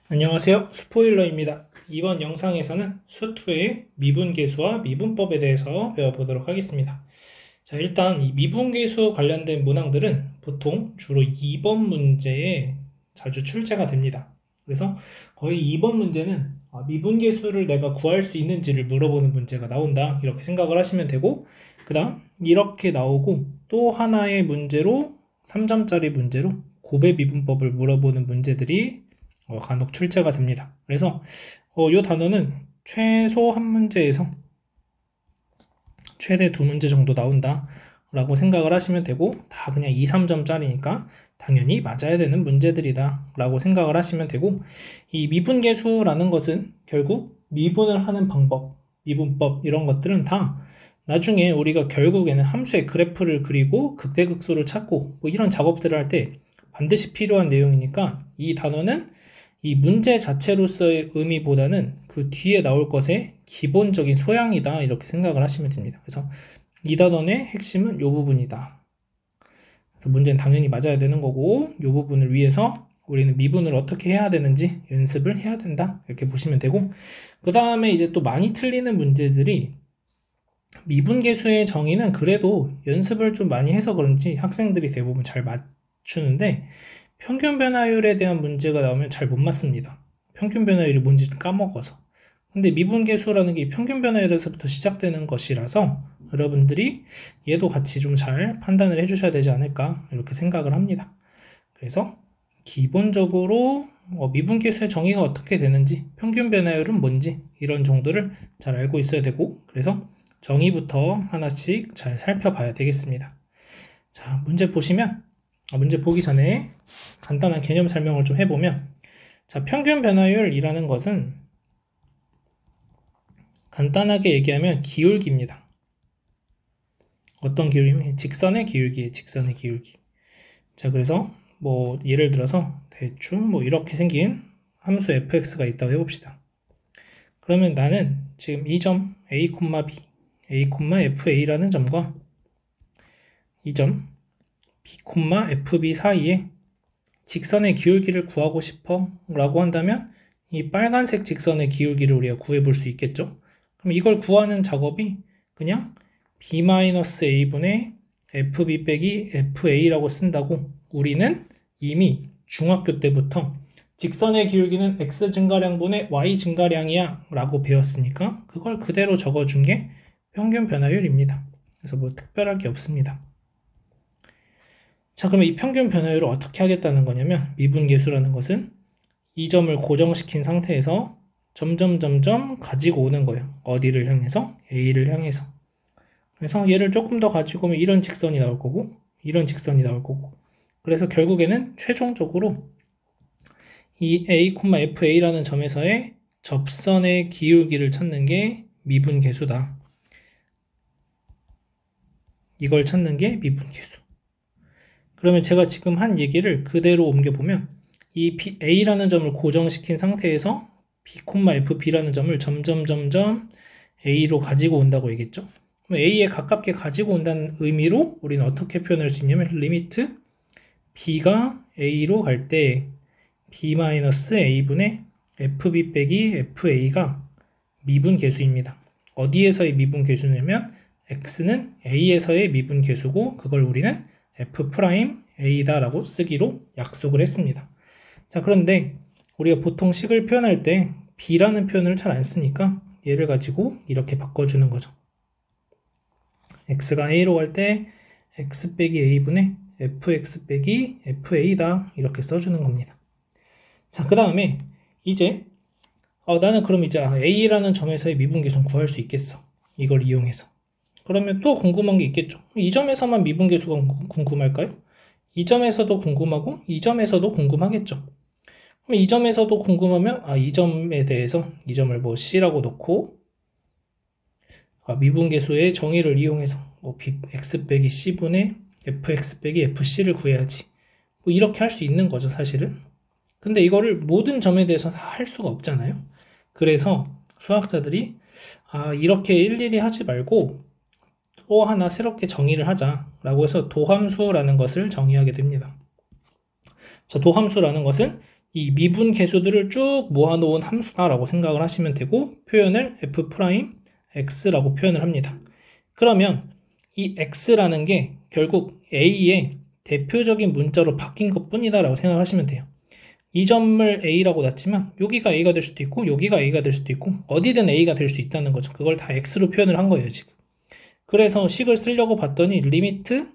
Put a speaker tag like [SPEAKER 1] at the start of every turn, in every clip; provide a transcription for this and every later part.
[SPEAKER 1] 안녕하세요. 스포일러입니다. 이번 영상에서는 수투의 미분계수와 미분법에 대해서 배워보도록 하겠습니다. 자, 일단 이 미분계수 관련된 문항들은 보통 주로 2번 문제에 자주 출제가 됩니다. 그래서 거의 2번 문제는 미분계수를 내가 구할 수 있는지를 물어보는 문제가 나온다, 이렇게 생각을 하시면 되고, 그 다음 이렇게 나오고 또 하나의 문제로 3점짜리 문제로 곱의 미분법을 물어보는 문제들이 간혹 출제가 됩니다. 그래서 이 단어는 최소 한 문제에서 최대 두 문제 정도 나온다 라고 생각을 하시면 되고, 다 그냥 2, 3점짜리니까 당연히 맞아야 되는 문제들이다 라고 생각을 하시면 되고, 이 미분계수라는 것은 결국 미분을 하는 방법, 미분법, 이런 것들은 다 나중에 우리가 결국에는 함수의 그래프를 그리고 극대극소를 찾고 뭐 이런 작업들을 할 때 반드시 필요한 내용이니까, 이 단어는 이 문제 자체로서의 의미보다는 그 뒤에 나올 것의 기본적인 소양이다, 이렇게 생각을 하시면 됩니다. 그래서 이 단원의 핵심은 이 부분이다. 그래서 문제는 당연히 맞아야 되는 거고, 이 부분을 위해서 우리는 미분을 어떻게 해야 되는지 연습을 해야 된다, 이렇게 보시면 되고, 그 다음에 이제 또 많이 틀리는 문제들이, 미분계수의 정의는 그래도 연습을 좀 많이 해서 그런지 학생들이 대부분 잘 맞추는데, 평균 변화율에 대한 문제가 나오면 잘 못 맞습니다. 평균 변화율이 뭔지 까먹어서. 근데 미분계수라는 게 평균 변화율에서부터 시작되는 것이라서 여러분들이 얘도 같이 좀 잘 판단을 해주셔야 되지 않을까, 이렇게 생각을 합니다. 그래서 기본적으로 미분계수의 정의가 어떻게 되는지, 평균 변화율은 뭔지, 이런 정도를 잘 알고 있어야 되고, 그래서 정의부터 하나씩 잘 살펴봐야 되겠습니다. 자, 문제 보시면, 문제 보기 전에 간단한 개념 설명을 좀 해보면, 자, 평균 변화율이라는 것은 간단하게 얘기하면 기울기입니다. 어떤 기울기냐면 직선의 기울기예요. 직선의 기울기. 자, 그래서 뭐 예를 들어서 대충 뭐 이렇게 생긴 함수 fx가 있다고 해봅시다. 그러면 나는 지금 이 점 a, b, a, fa라는 점과 이 점 b, fb 사이에 직선의 기울기를 구하고 싶어 라고 한다면, 이 빨간색 직선의 기울기를 우리가 구해볼 수 있겠죠. 그럼 이걸 구하는 작업이 그냥 b-a분의 fb 빼기 fa라고 쓴다고, 우리는 이미 중학교 때부터 직선의 기울기는 x 증가량분의 y 증가량이야 라고 배웠으니까 그걸 그대로 적어준 게 평균 변화율입니다. 그래서 뭐 특별할 게 없습니다. 자, 그러면 이 평균 변화율을 어떻게 하겠다는 거냐면, 미분계수라는 것은 이 점을 고정시킨 상태에서 점점 가지고 오는 거예요. 어디를 향해서? A를 향해서. 그래서 얘를 조금 더 가지고 오면 이런 직선이 나올 거고, 이런 직선이 나올 거고, 그래서 결국에는 최종적으로 이 A, FA라는 점에서의 접선의 기울기를 찾는 게 미분계수다. 이걸 찾는 게 미분계수. 그러면 제가 지금 한 얘기를 그대로 옮겨보면, 이 A라는 점을 고정시킨 상태에서 B, FB라는 점을 점점 A로 가지고 온다고 얘기했죠. 그럼 A에 가깝게 가지고 온다는 의미로 우리는 어떻게 표현할 수 있냐면, 리미트 B가 A로 갈 때 B-A분의 FB 빼기 FA가 미분계수입니다. 어디에서의 미분계수냐면 X는 A에서의 미분계수고, 그걸 우리는 F'A다 라고 쓰기로 약속을 했습니다. 자, 그런데 우리가 보통 식을 표현할 때 B라는 표현을 잘 안 쓰니까 얘를 가지고 이렇게 바꿔주는 거죠. X가 A로 갈 때 X 빼기 A분의 Fx 빼기 FA다, 이렇게 써주는 겁니다. 자, 그 다음에 이제 나는 그럼 이제 A라는 점에서의 미분계수는 구할 수 있겠어, 이걸 이용해서. 그러면 또 궁금한 게 있겠죠. 이 점에서만 미분계수가 궁금할까요? 이 점에서도 궁금하고 이 점에서도 궁금하겠죠. 그럼 이 점에서도 궁금하면 이 점에 대해서 이 점을 뭐 C라고 놓고 미분계수의 정의를 이용해서 뭐 x 빼기 C분의 fx 빼기 fc를 구해야지, 뭐 이렇게 할 수 있는 거죠, 사실은. 근데 이거를 모든 점에 대해서 다 할 수가 없잖아요. 그래서 수학자들이 이렇게 일일이 하지 말고 또 하나 새롭게 정의를 하자라고 해서 도함수라는 것을 정의하게 됩니다. 자, 도함수라는 것은 이 미분 계수들을 쭉 모아놓은 함수다라고 생각을 하시면 되고 표현을 f'x라고 표현을 합니다. 그러면 이 x라는 게 결국 a의 대표적인 문자로 바뀐 것뿐이다 라고 생각하시면 돼요. 이 점을 a라고 놨지만 여기가 a가 될 수도 있고 여기가 a가 될 수도 있고 어디든 a가 될 수 있다는 거죠. 그걸 다 x로 표현을 한 거예요 지금. 그래서 식을 쓰려고 봤더니 리미트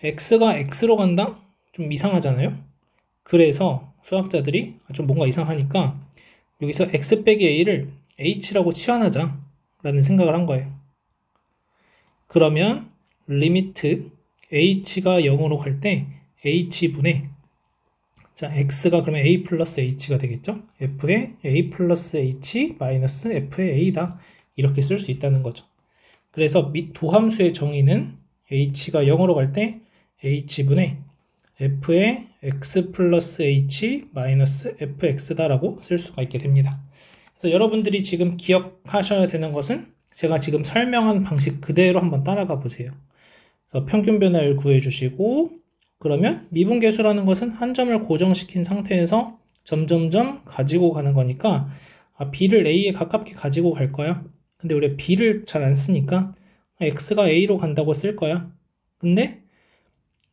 [SPEAKER 1] x가 x로 간다? 좀 이상하잖아요. 그래서 수학자들이 좀 뭔가 이상하니까 여기서 x 빼기 a를 h라고 치환하자 라는 생각을 한 거예요. 그러면 리미트 h가 0으로 갈 때 h분의 자 x가 그러면 a 플러스 h가 되겠죠. f의 a 플러스 h 마이너스 f의 a다 이렇게 쓸 수 있다는 거죠. 그래서 도함수의 정의는 h가 0으로 갈 때 h분의 f의 x 플러스 h 마이너스 fx다라고 쓸 수가 있게 됩니다. 그래서 여러분들이 지금 기억하셔야 되는 것은 제가 지금 설명한 방식 그대로 한번 따라가 보세요. 그래서 평균 변화율 구해주시고 그러면 미분계수라는 것은 한 점을 고정시킨 상태에서 점점점 가지고 가는 거니까 b를 a에 가깝게 가지고 갈 거야. 근데 우리가 b를 잘 안 쓰니까 x가 a로 간다고 쓸 거야. 근데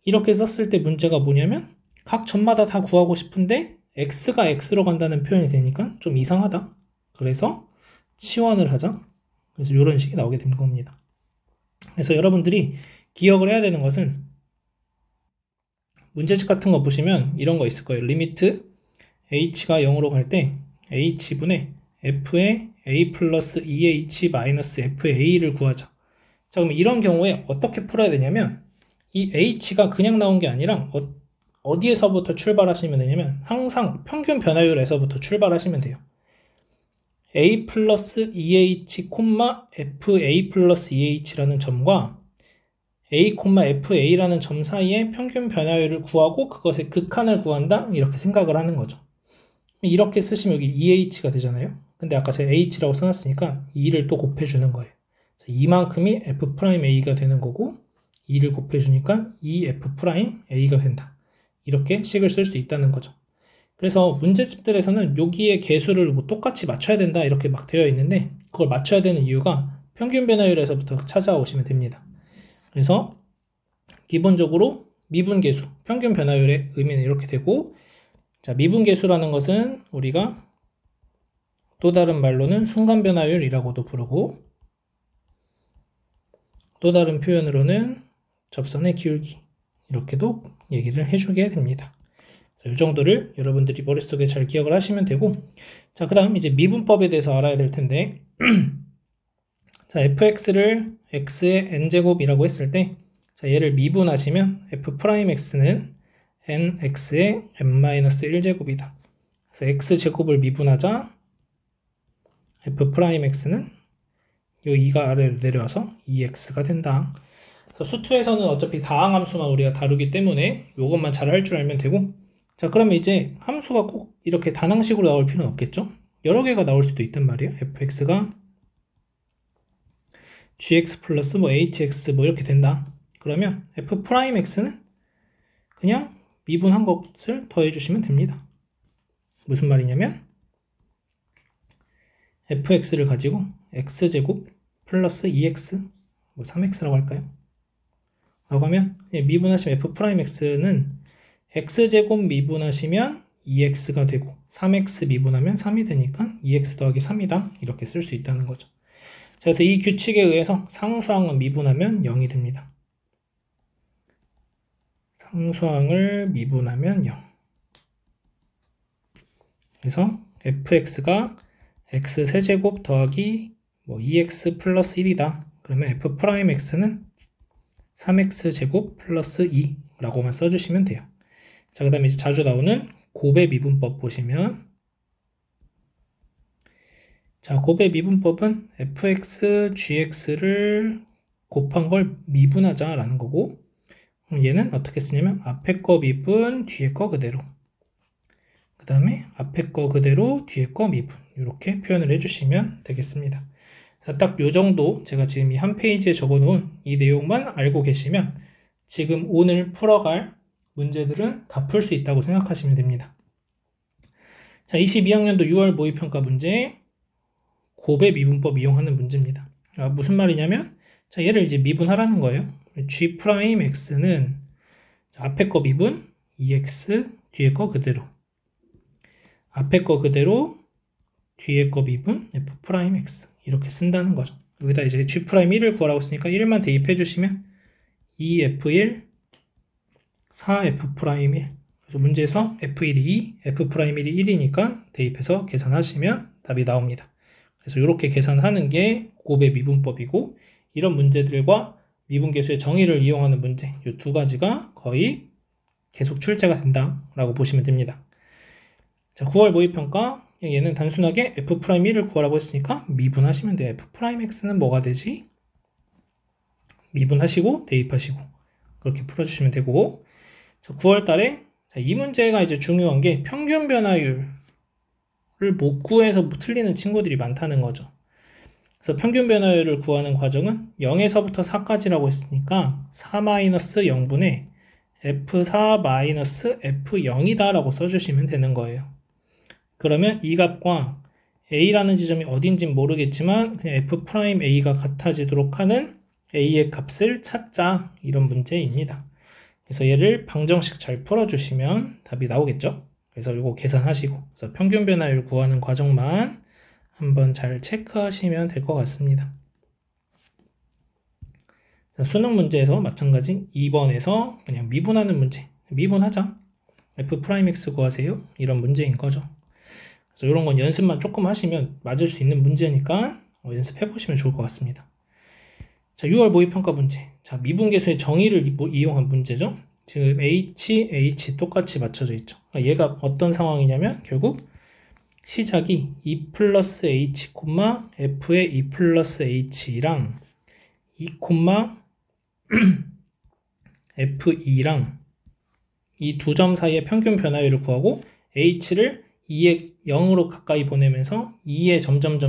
[SPEAKER 1] 이렇게 썼을 때 문제가 뭐냐면 각 점마다 다 구하고 싶은데 x가 x로 간다는 표현이 되니까 좀 이상하다. 그래서 치환을 하자. 그래서 이런 식이 나오게 된 겁니다. 그래서 여러분들이 기억을 해야 되는 것은 문제집 같은 거 보시면 이런 거 있을 거예요. 리미트 h가 0으로 갈 때 h분의 f의 a 플러스 2h 마이너스 f의 a를 구하자. 자, 그럼 이런 경우에 어떻게 풀어야 되냐면 이 h가 그냥 나온 게 아니라 어디에서부터 출발하시면 되냐면 항상 평균 변화율에서부터 출발하시면 돼요. a 플러스 2h, fa 플러스 2h라는 점과 a, fa라는 점 사이에 평균 변화율을 구하고 그것의 극한을 구한다? 이렇게 생각을 하는 거죠. 이렇게 쓰시면 여기 2h가 되잖아요. 근데 아까 제가 h라고 써놨으니까 2를 또 곱해주는 거예요. 이만큼이 f'a가 되는 거고 2를 곱해주니까 2f'a가 된다. 이렇게 식을 쓸 수 있다는 거죠. 그래서 문제집들에서는 여기에 개수를 뭐 똑같이 맞춰야 된다 이렇게 막 되어 있는데 그걸 맞춰야 되는 이유가 평균 변화율에서부터 찾아오시면 됩니다. 그래서 기본적으로 미분계수, 평균 변화율의 의미는 이렇게 되고 자, 미분계수라는 것은 우리가 또 다른 말로는 순간 변화율이라고도 부르고 또 다른 표현으로는 접선의 기울기 이렇게도 얘기를 해주게 됩니다. 이 정도를 여러분들이 머릿속에 잘 기억을 하시면 되고 자, 그 다음 이제 미분법에 대해서 알아야 될 텐데 자, fx를 x의 n제곱이라고 했을 때 자, 얘를 미분하시면 f'x는 nx의 n-1제곱이다. 그래서 x제곱을 미분하자 f'x는 요 2가 아래로 내려와서 2x가 된다. 그래서 수투에서는 어차피 다항함수만 우리가 다루기 때문에 이것만 잘 할 줄 알면 되고 자, 그러면 이제 함수가 꼭 이렇게 단항식으로 나올 필요는 없겠죠? 여러 개가 나올 수도 있단 말이에요. fx가 gx 플러스 뭐 hx 뭐 이렇게 된다. 그러면 f'x는 그냥 미분한 것을 더해주시면 됩니다. 무슨 말이냐면 fx를 가지고 x제곱 플러스 2x 뭐 3x라고 할까요? 라고 하면 미분하시면 f'x는 x제곱 미분하시면 2x가 되고 3x 미분하면 3이 되니까 2x 더하기 3이다 이렇게 쓸 수 있다는 거죠. 그래서 이 규칙에 의해서 상수항은 미분하면 0이 됩니다. 상수항을 미분하면 0. 그래서 fx가 x 세제곱 더하기 뭐 2x 플러스 1이다. 그러면 f'x는 3x 제곱 플러스 2라고만 써주시면 돼요. 자, 그 다음에 이제 자주 나오는 곱의 미분법 보시면 자, 곱의 미분법은 fx, gx를 곱한 걸 미분하자 라는 거고 얘는 어떻게 쓰냐면 앞에 거 미분, 뒤에 거 그대로 그 다음에 앞에 거 그대로, 뒤에 거 미분 이렇게 표현을 해주시면 되겠습니다. 자, 딱 요 정도 제가 지금 이 한 페이지에 적어놓은 이 내용만 알고 계시면 지금 오늘 풀어갈 문제들은 다 풀 수 있다고 생각하시면 됩니다. 자, 22학년도 6월 모의평가 문제, 곱의 미분법 이용하는 문제입니다. 무슨 말이냐면, 자, 얘를 이제 미분하라는 거예요. G'X는 앞에 거 미분, 2X, 뒤에 거 그대로. 앞에 거 그대로, 뒤에 거 미분, F'X. 이렇게 쓴다는 거죠. 여기다 이제 G'1을 구하라고 했으니까 1만 대입해 주시면 2F1, 4F'1. 그래서 문제에서 F1이 2, F'1이 1이니까 대입해서 계산하시면 답이 나옵니다. 그래서 이렇게 계산하는 게 곱의 미분법이고, 이런 문제들과 미분계수의 정의를 이용하는 문제, 이 두 가지가 거의 계속 출제가 된다라고 보시면 됩니다. 자, 9월 모의평가, 얘는 단순하게 F'1을 구하라고 했으니까 미분하시면 돼요. F'X는 뭐가 되지? 미분하시고 대입하시고 그렇게 풀어주시면 되고, 자, 9월 달에 이 문제가 이제 중요한 게 평균 변화율을 못 구해서 틀리는 친구들이 많다는 거죠. 그래서 평균 변화율을 구하는 과정은 0에서부터 4까지라고 했으니까 4-0분의 F4-F0이다 라고 써주시면 되는 거예요. 그러면 이 값과 A라는 지점이 어딘지 모르겠지만 그냥 F'A가 같아지도록 하는 A의 값을 찾자, 이런 문제입니다. 그래서 얘를 방정식 잘 풀어주시면 답이 나오겠죠. 그래서 이거 계산하시고, 그래서 평균 변화율 구하는 과정만 한번 잘 체크하시면 될 것 같습니다. 자, 수능 문제에서 마찬가지 2번에서 그냥 미분하는 문제, 미분하자, F'X 구하세요, 이런 문제인 거죠. 그래서 이런 건 연습만 조금 하시면 맞을 수 있는 문제니까 연습해보시면 좋을 것 같습니다. 자, 6월 모의평가 문제. 자, 미분계수의 정의를 이용한 문제죠. 지금 H 똑같이 맞춰져 있죠. 그러니까 얘가 어떤 상황이냐면 결국 시작이 2 플러스 H, F의 2 플러스 H랑 2, F2랑 이 두 점 사이의 평균 변화율을 구하고 H를 2의 0으로 가까이 보내면서 2의 점점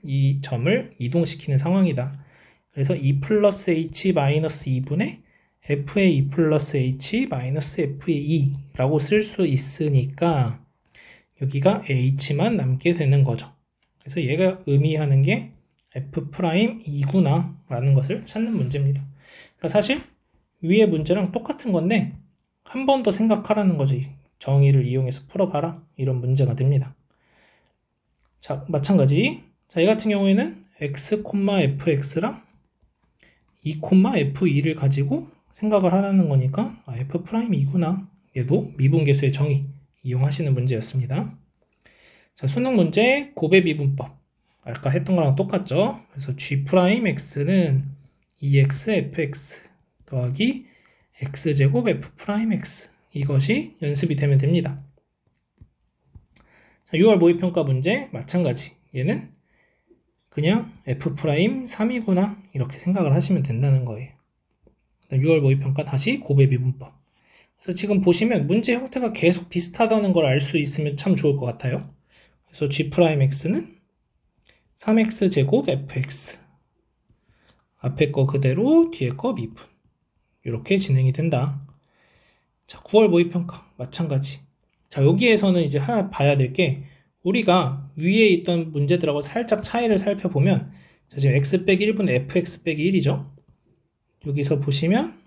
[SPEAKER 1] 이 점을 이동시키는 상황이다. 그래서 2 플러스 H 마이너스 2분의 F의 2 플러스 H 마이너스 F의 2라고 쓸 수 있으니까 여기가 H만 남게 되는 거죠. 그래서 얘가 의미하는 게 F'E구나 라는 것을 찾는 문제입니다. 그러니까 사실 위의 문제랑 똑같은 건데 한 번 더 생각하라는 거지. 정의를 이용해서 풀어봐라, 이런 문제가 됩니다. 자, 마찬가지. 자, 얘 같은 경우에는 X, Fx랑 2, F2를 가지고 생각을 하라는 거니까 F'E구나. 얘도 미분계수의 정의 이용하시는 문제였습니다. 자, 수능 문제 곱의 미분법. 아까 했던 거랑 똑같죠. 그래서 G'X는 2X Fx 더하기 X제곱 F'X. 이것이 연습이 되면 됩니다. 자, 6월 모의평가 문제 마찬가지. 얘는 그냥 F'3이구나 이렇게 생각을 하시면 된다는 거예요. 6월 모의평가 다시 곱의 미분법. 그래서 지금 보시면 문제 형태가 계속 비슷하다는 걸 알 수 있으면 참 좋을 것 같아요. 그래서 G'X는 3X제곱 Fx. 앞에 거 그대로 뒤에 거 미분. 이렇게 진행이 된다. 자, 9월 모의평가 마찬가지. 자, 여기에서는 이제 하나 봐야 될 게 우리가 위에 있던 문제들하고 살짝 차이를 살펴보면, 자, 지금 x 빼기 1분의 fx 빼기 1이죠. 여기서 보시면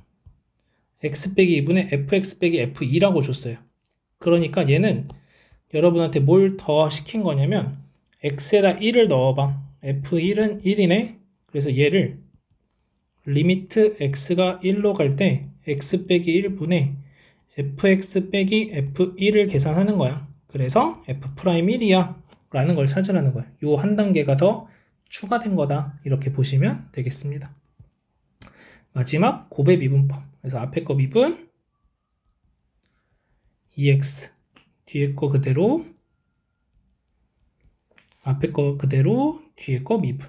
[SPEAKER 1] x 빼기 2분의 fx 빼기 f2라고 줬어요. 그러니까 얘는 여러분한테 뭘 더 시킨 거냐면 x에다 1을 넣어봐. f1은 1이네. 그래서 얘를 리미트 x가 1로 갈 때 x 빼기 1분의 fx 빼기 f1을 계산하는 거야. 그래서 f'1이야 라는 걸 찾으라는 거야. 요 한 단계가 더 추가된 거다, 이렇게 보시면 되겠습니다. 마지막 곱의 미분법. 그래서 앞에 거 미분 2x, 뒤에 거 그대로, 앞에 거 그대로, 뒤에 거 미분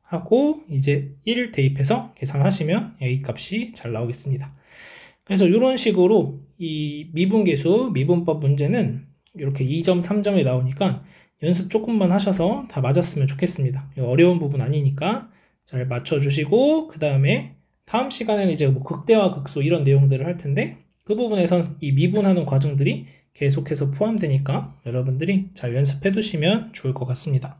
[SPEAKER 1] 하고 이제 1 대입해서 계산하시면 a 값이 잘 나오겠습니다. 그래서 이런 식으로 이 미분계수, 미분법 문제는 이렇게 2점, 3점에 나오니까 연습 조금만 하셔서 다 맞았으면 좋겠습니다. 어려운 부분 아니니까 잘 맞춰주시고, 그 다음에 다음 시간에는 이제 뭐 극대화, 극소 이런 내용들을 할 텐데 그 부분에선 이 미분하는 과정들이 계속해서 포함되니까 여러분들이 잘 연습해 두시면 좋을 것 같습니다.